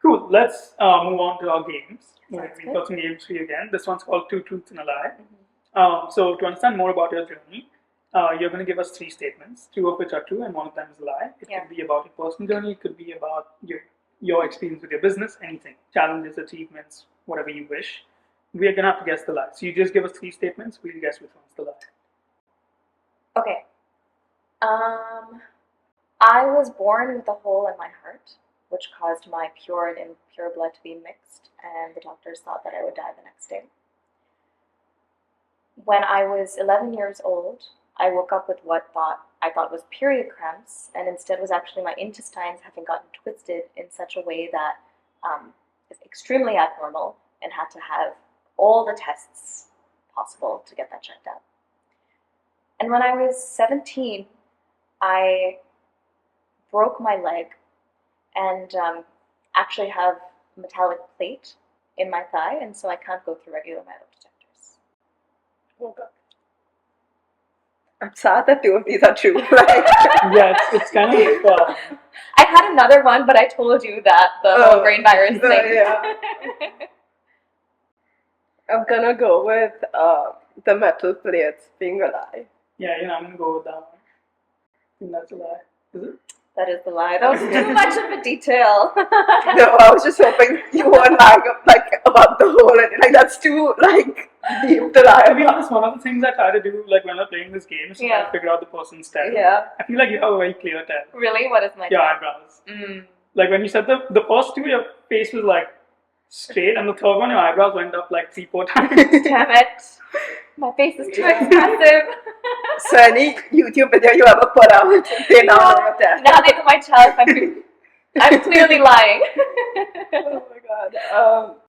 Cool. Let's move on to our games. We've good. got some games for you again. This one's called Two Truths and a Lie. Mm-hmm. So to understand more about your journey, you're going to give us three statements, two of which are true and one of them is a lie. It could be about your personal journey. It could be about your experience with your business, anything, challenges, achievements, whatever you wish. We're going to have to guess the lie. So you just give us three statements. We'll guess which one's the lie. Okay. I was born with a hole in my heart, which caused my pure and impure blood to be mixed, and the doctors thought that I would die the next day. When I was 11 years old, I woke up with what I thought was period cramps, and instead was actually my intestines having gotten twisted in such a way that is extremely abnormal, and had to have all the tests possible to get that checked out. And when I was 17, I broke my leg and actually have a metallic plate in my thigh, and so I can't go through regular metal detectors. Oh God. I'm sad that two of these are true. Yeah, it's kind of. I had another one, but I told you that the whole brain virus thing. Yeah. I'm gonna go with the metal plates being a lie. Yeah, I'm going to go with that one. I think that's a lie. Is it? That is the lie. That was too much of a detail. No, I was just hoping you weren't lying about the whole and that's too deep to lie To be about. honest, one of the things I try to do when we're playing this game is to try to figure out the person's tell. Yeah. I feel like you have a very clear tell. Really? What is my Your tell? eyebrows. Mm. Like when you said the first two, your face was straight, and the third one, your eyebrows went up 3-4 times. Damn it. My face is too expressive. So any YouTube video you ever put out, they now know your tell. Now they know my tell if I'm clearly lying. Oh my God.